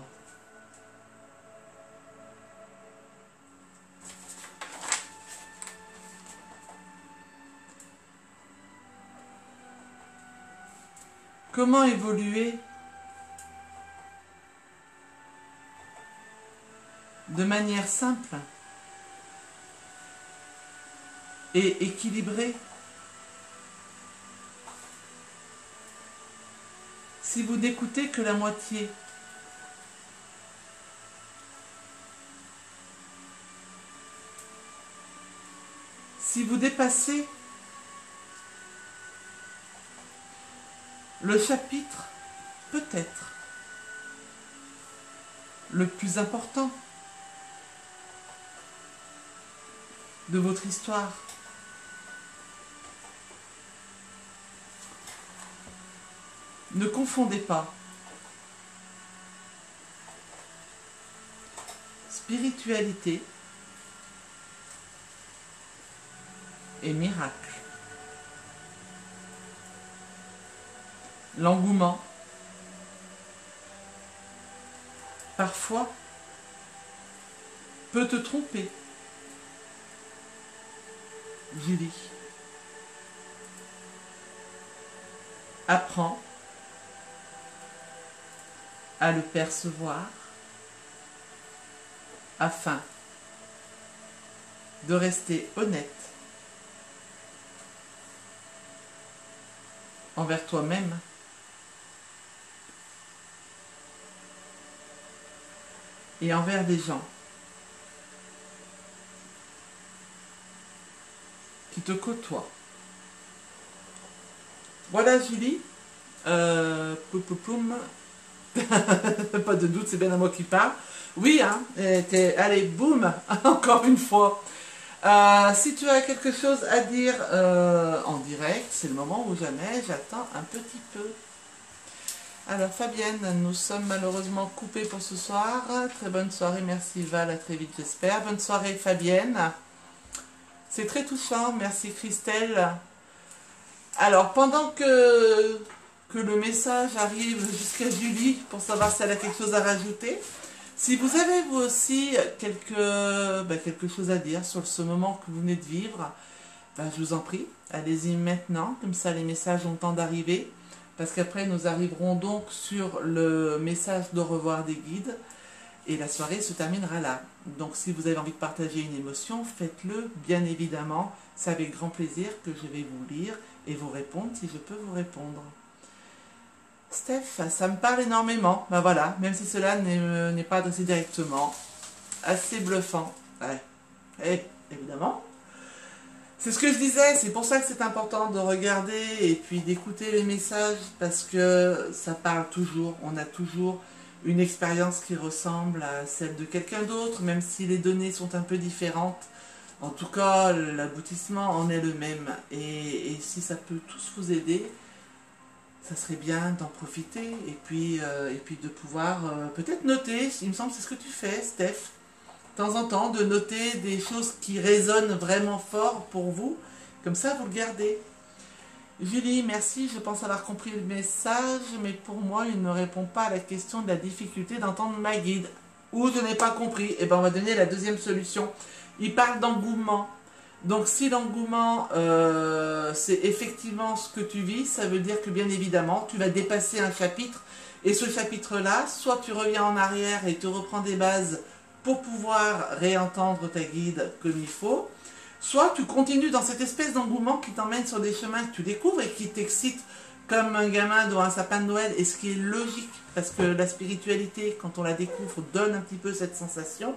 Comment évoluer de manière simple et équilibrée si vous n'écoutez que la moitié? Si vous dépassez le chapitre, peut-être le plus important de votre histoire, ne confondez pas spiritualité et miracle. L'engouement, parfois, peut te tromper. Julie, apprends à le percevoir afin de rester honnête envers toi-même et envers des gens qui te côtoient. Voilà Julie, poum, poum, poum. Pas de doute, c'est bien à moi qui parle. Oui, hein, allez, boum, encore une fois. Si tu as quelque chose à dire en direct, c'est le moment ou jamais, j'attends un petit peu. Alors Fabienne, nous sommes malheureusement coupés pour ce soir. Très bonne soirée, merci Val, à très vite j'espère. Bonne soirée Fabienne. C'est très touchant, merci Christelle. Alors pendant que le message arrive jusqu'à Julie pour savoir si elle a quelque chose à rajouter, si vous avez vous aussi quelque chose à dire sur ce moment que vous venez de vivre, je vous en prie, allez-y maintenant, comme ça les messages ont le temps d'arriver, parce qu'après nous arriverons donc sur le message d'au revoir des guides, et la soirée se terminera là. Donc si vous avez envie de partager une émotion, faites-le, bien évidemment, c'est avec grand plaisir que je vais vous lire et vous répondre si je peux vous répondre. Steph, ça me parle énormément, voilà, même si cela n'est pas adressé directement. Assez bluffant, ouais, évidemment. C'est ce que je disais, c'est pour ça que c'est important de regarder et puis d'écouter les messages, parce que ça parle toujours, on a toujours une expérience qui ressemble à celle de quelqu'un d'autre, même si les données sont un peu différentes. En tout cas, l'aboutissement en est le même, et si ça peut tous vous aider, ça serait bien d'en profiter et puis de pouvoir peut-être noter, il me semble que c'est ce que tu fais Steph, de temps en temps, de noter des choses qui résonnent vraiment fort pour vous, comme ça vous le gardez. Julie, merci, je pense avoir compris le message, mais pour moi il ne répond pas à la question de la difficulté d'entendre ma guide. Ou je n'ai pas compris, et on va donner la deuxième solution. Il parle d'engouement. Donc si l'engouement, c'est effectivement ce que tu vis, ça veut dire que bien évidemment, tu vas dépasser un chapitre. Et ce chapitre-là, soit tu reviens en arrière et tu reprends des bases pour pouvoir réentendre ta guide comme il faut, soit tu continues dans cette espèce d'engouement qui t'emmène sur des chemins que tu découvres et qui t'excite comme un gamin devant un sapin de Noël, et ce qui est logique, parce que la spiritualité, quand on la découvre, donne un petit peu cette sensation.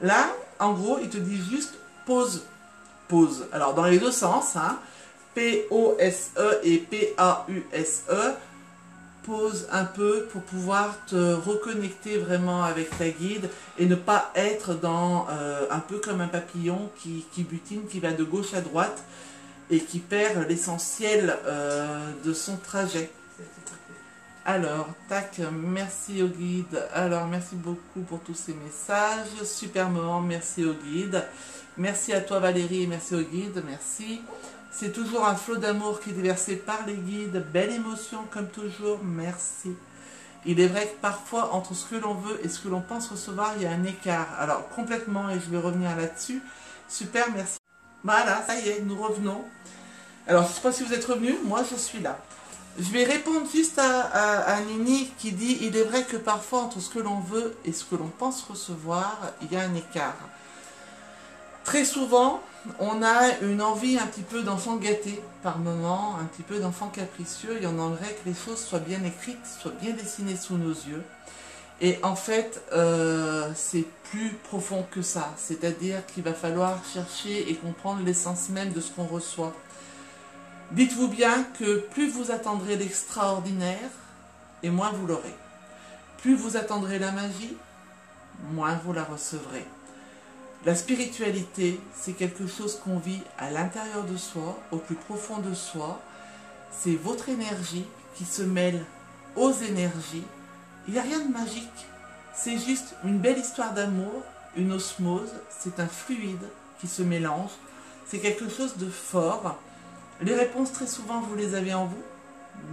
Là, en gros, il te dit juste pause. Pause. Alors, dans les deux sens, hein, P-O-S-E et P-A-U-S-E, pause un peu pour pouvoir te reconnecter vraiment avec ta guide et ne pas être dans un peu comme un papillon qui butine, qui va de gauche à droite et qui perd l'essentiel de son trajet. Alors, tac, merci au guide. Alors, merci beaucoup pour tous ces messages. Super moment, merci au guide. Merci à toi Valérie et merci au guide, merci. C'est toujours un flot d'amour qui est déversé par les guides. Belle émotion comme toujours, merci. Il est vrai que parfois, entre ce que l'on veut et ce que l'on pense recevoir, il y a un écart. Alors, complètement, et je vais revenir là-dessus. Super, merci. Voilà, ça y est, nous revenons. Alors, je ne sais pas si vous êtes revenus, moi je suis là. Je vais répondre juste à Nini qui dit « Il est vrai que parfois, entre ce que l'on veut et ce que l'on pense recevoir, il y a un écart. » Très souvent, on a une envie un petit peu d'enfant gâté par moment, un petit peu d'enfant capricieux, et on aimerait que les choses soient bien écrites, soient bien dessinées sous nos yeux. Et en fait, c'est plus profond que ça, c'est-à-dire qu'il va falloir chercher et comprendre l'essence même de ce qu'on reçoit. Dites-vous bien que plus vous attendrez l'extraordinaire, et moins vous l'aurez. Plus vous attendrez la magie, moins vous la recevrez. La spiritualité, c'est quelque chose qu'on vit à l'intérieur de soi, au plus profond de soi. C'est votre énergie qui se mêle aux énergies. Il n'y a rien de magique. C'est juste une belle histoire d'amour, une osmose. C'est un fluide qui se mélange C'est quelque chose de fort. Les réponses, très souvent, vous les avez en vous,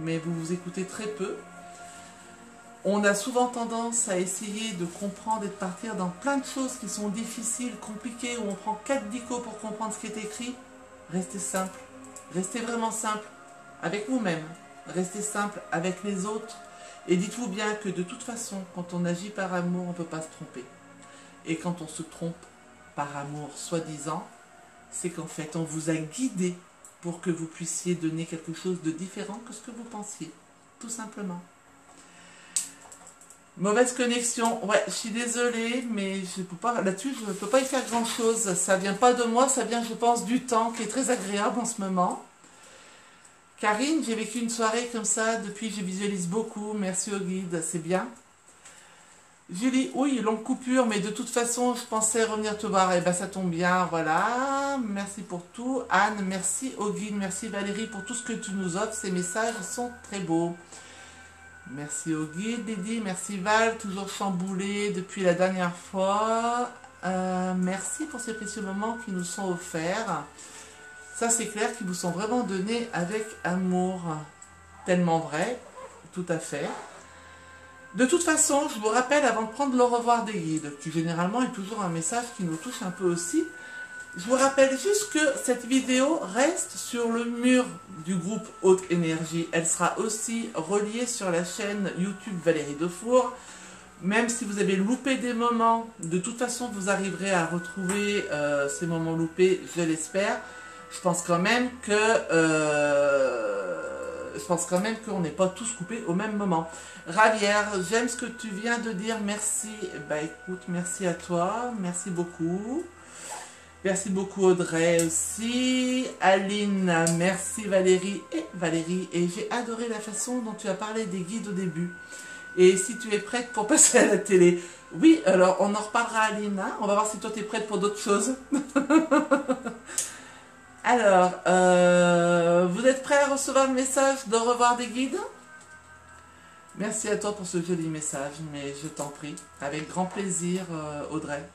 mais vous vous écoutez très peu. On a souvent tendance à essayer de comprendre et de partir dans plein de choses qui sont difficiles, compliquées, où on prend 4 dicos pour comprendre ce qui est écrit. Restez simple. Restez vraiment simple avec vous-même. Restez simple avec les autres. Et dites-vous bien que de toute façon, quand on agit par amour, on ne peut pas se tromper. Et quand on se trompe par amour, soi-disant, c'est qu'en fait, on vous a guidé pour que vous puissiez donner quelque chose de différent que ce que vous pensiez. Tout simplement. Mauvaise connexion. Ouais, je suis désolée, mais je peux pas, là-dessus, je ne peux pas y faire grand-chose. Ça vient pas de moi, ça vient, je pense, du temps qui est très agréable en ce moment. Karine, j'ai vécu une soirée comme ça, depuis je visualise beaucoup. Merci au guide, c'est bien. Julie, oui, longue coupure, mais de toute façon, je pensais revenir te voir. Eh bien, ça tombe bien, voilà. Merci pour tout. Anne, merci au guide. Merci Valérie pour tout ce que tu nous offres. Ces messages sont très beaux. Merci au guide, Lydie. Merci Val, toujours chamboulée depuis la dernière fois. Merci pour ces précieux moments qui nous sont offerts. Ça, c'est clair, qu'ils vous sont vraiment donnés avec amour. Tellement vrai, tout à fait. De toute façon, je vous rappelle, avant de prendre le revoir des guides, qui généralement est toujours un message qui nous touche un peu aussi, je vous rappelle juste que cette vidéo reste sur le mur du groupe Haute Énergie. Elle sera aussi reliée sur la chaîne YouTube Valérie Defour. Même si vous avez loupé des moments, de toute façon, vous arriverez à retrouver ces moments loupés, je l'espère. Je pense quand même qu'on n'est pas tous coupés au même moment. Ravière, j'aime ce que tu viens de dire, merci. Bah écoute, merci à toi, merci beaucoup. Merci beaucoup Audrey aussi. Aline, merci Valérie. Et j'ai adoré la façon dont tu as parlé des guides au début. Et si tu es prête pour passer à la télé. Oui, alors on en reparlera Aline, hein. On va voir si toi tu es prête pour d'autres choses. Alors, vous êtes prêts à recevoir le message de revoir des guides? Merci à toi pour ce joli message, mais je t'en prie. Avec grand plaisir, Audrey.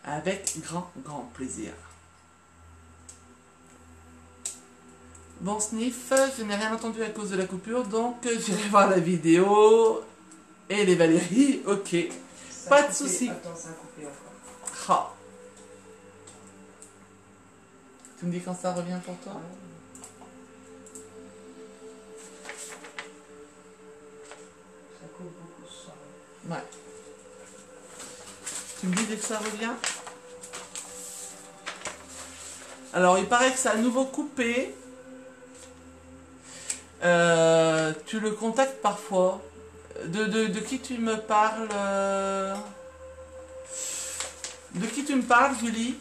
Avec grand plaisir. Bon, Sniff, je n'ai rien entendu à cause de la coupure, donc j'irai voir la vidéo. Et les Valérie, ok. Pas de souci. Attends, ça a coupé encore. Oh. Tu me dis quand ça revient pour toi? Ça coupe beaucoup ce soir. Ouais. Tu me dis dès que ça revient? Alors, il paraît que ça a à nouveau coupé. Tu le contactes parfois. De qui tu me parles? De qui tu me parles, Julie?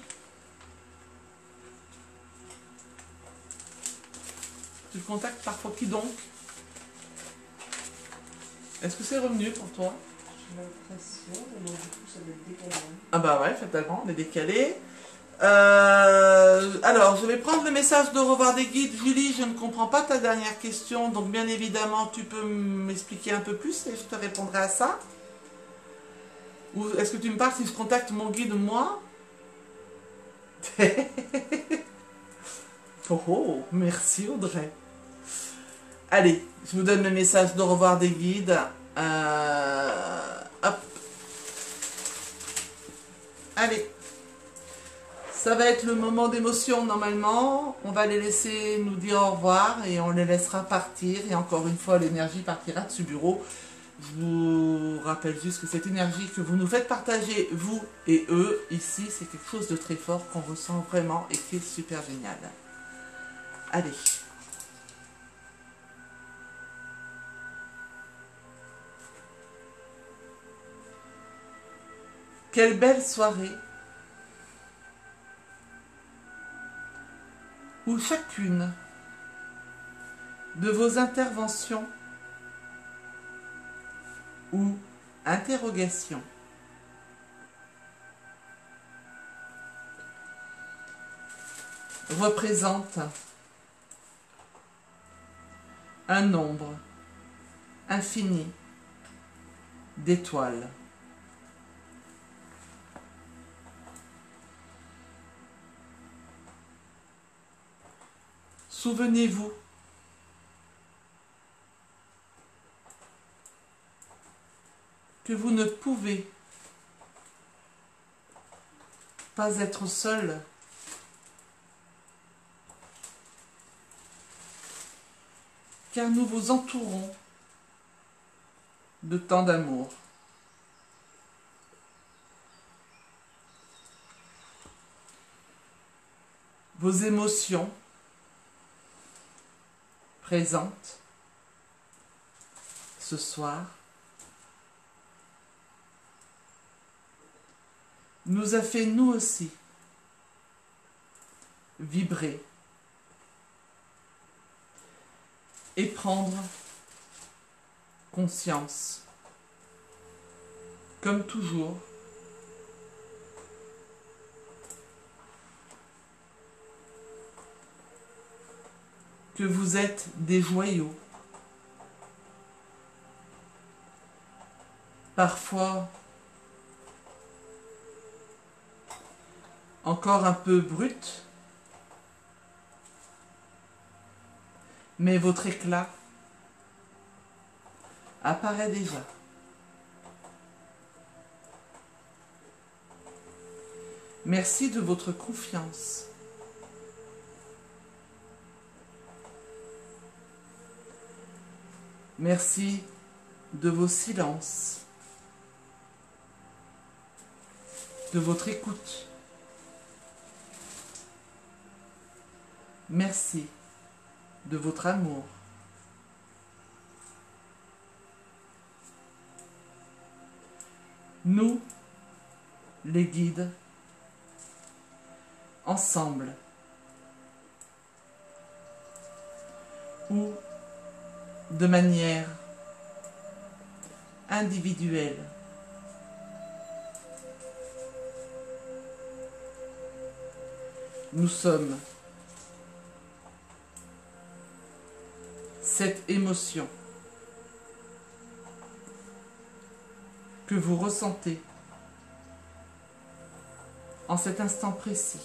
Tu le contactes parfois, qui donc? Est-ce que c'est revenu pour toi? J'ai l'impression, mais du coup ça doit être décalé. Ah bah ouais, fatalement, on est décalé. Alors, je vais prendre le message de revoir des guides. Julie, je ne comprends pas ta dernière question, donc bien évidemment, tu peux m'expliquer un peu plus et je te répondrai à ça. Ou est-ce que tu me parles si je contacte mon guide, moi? Oh, merci Audrey. Allez, je vous donne le message de revoir des guides. Hop. Allez. Ça va être le moment d'émotion normalement. On va les laisser nous dire au revoir et on les laissera partir. Et encore une fois, l'énergie partira de ce bureau. Je vous rappelle juste que cette énergie que vous nous faites partager, vous et eux, ici, c'est quelque chose de très fort qu'on ressent vraiment et qui est super génial. Allez. Quelle belle soirée où chacune de vos interventions ou interrogations représente un nombre infini d'étoiles. Souvenez-vous que vous ne pouvez pas être seul, car nous vous entourons de tant d'amour. Vos émotions présentes ce soir nous a fait nous aussi vibrer et prendre conscience, comme toujours, que vous êtes des joyaux, parfois encore un peu brut, mais votre éclat apparaît déjà. Merci de votre confiance. Merci de vos silences, de votre écoute. Merci de votre amour. Nous, les guides, ensemble, ou de manière individuelle, nous sommes cette émotion que vous ressentez en cet instant précis.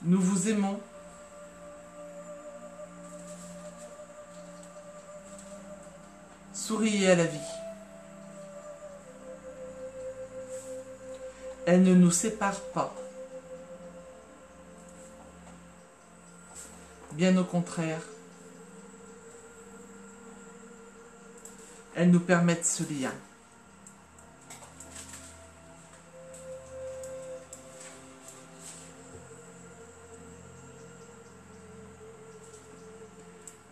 Nous vous aimons. Souriez à la vie. Elle ne nous sépare pas. Bien au contraire, elle nous permet ce lien.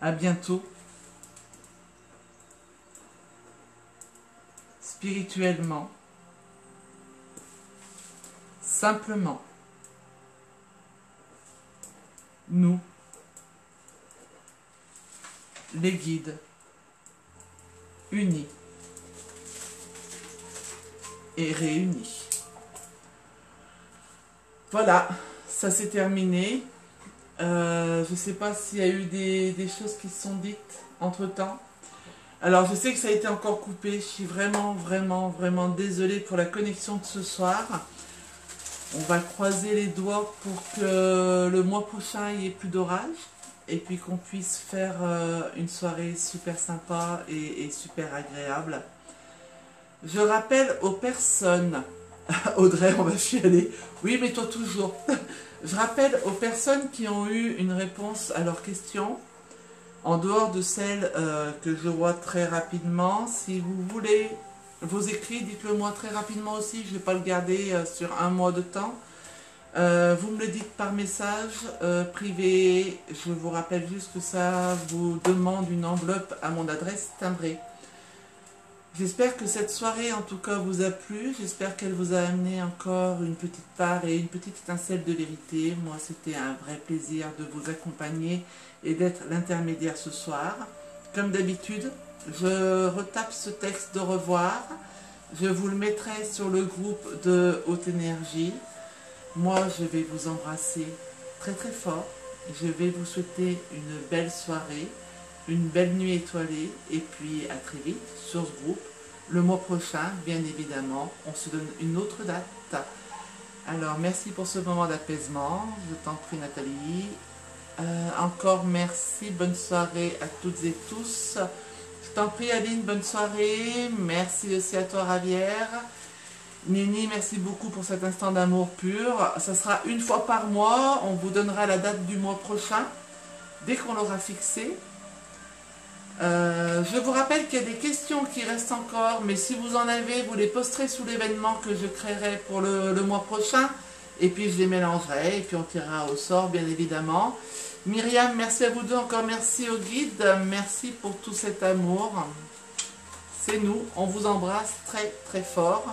À bientôt. Spirituellement. Simplement. Nous, les guides, unis et réunis. Voilà, ça c'est terminé. Je ne sais pas s'il y a eu des choses qui se sont dites entre-temps. Alors, je sais que ça a été encore coupé. Je suis vraiment, vraiment, vraiment désolée pour la connexion de ce soir. On va croiser les doigts pour que le mois prochain, il n'y ait plus d'orage. Et puis qu'on puisse faire une soirée super sympa et super agréable. Je rappelle aux personnes... Audrey, on va chialer. Oui, mais toi toujours. Je rappelle aux personnes qui ont eu une réponse à leurs questions, en dehors de celles que je vois très rapidement. Si vous voulez vos écrits, dites-le moi très rapidement aussi. Je ne vais pas le garder sur un mois de temps. Vous me le dites par message privé. Je vous rappelle juste que ça vous demande une enveloppe à mon adresse timbrée. J'espère que cette soirée en tout cas vous a plu, j'espère qu'elle vous a amené encore une petite part et une petite étincelle de vérité. Moi c'était un vrai plaisir de vous accompagner et d'être l'intermédiaire ce soir. Comme d'habitude, je retape ce texte de revoir, je vous le mettrai sur le groupe de Haute Énergie. Moi je vais vous embrasser très très fort, je vais vous souhaiter une belle soirée, une belle nuit étoilée et puis à très vite sur ce groupe. le mois prochain, bien évidemment, on se donne une autre date. Alors, merci pour ce moment d'apaisement. Je t'en prie, Nathalie. Encore merci. Bonne soirée à toutes et tous. Je t'en prie, Aline. Bonne soirée. Merci aussi à toi, Ravière. Nini, merci beaucoup pour cet instant d'amour pur. Ça sera une fois par mois. On vous donnera la date du mois prochain, dès qu'on l'aura fixée. Je vous rappelle qu'il y a des questions qui restent encore, mais si vous en avez, vous les posterez sous l'événement que je créerai pour le mois prochain, et puis je les mélangerai, et puis on tirera au sort, bien évidemment. Myriam, merci à vous deux, encore merci au guide, merci pour tout cet amour. C'est nous, on vous embrasse très très fort.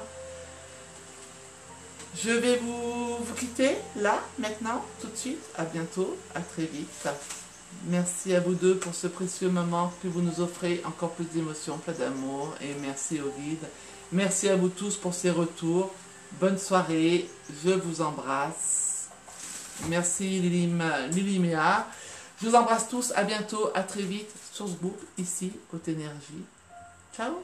Je vais vous quitter, là, maintenant, tout de suite, à bientôt, à très vite. Merci à vous deux pour ce précieux moment que vous nous offrez, encore plus d'émotions, plein d'amour, et merci au guide. Merci à vous tous pour ces retours. Bonne soirée, je vous embrasse. Merci Lily Méa. Je vous embrasse tous, à bientôt, à très vite sur ce groupe, ici, Haute Énergie. Ciao!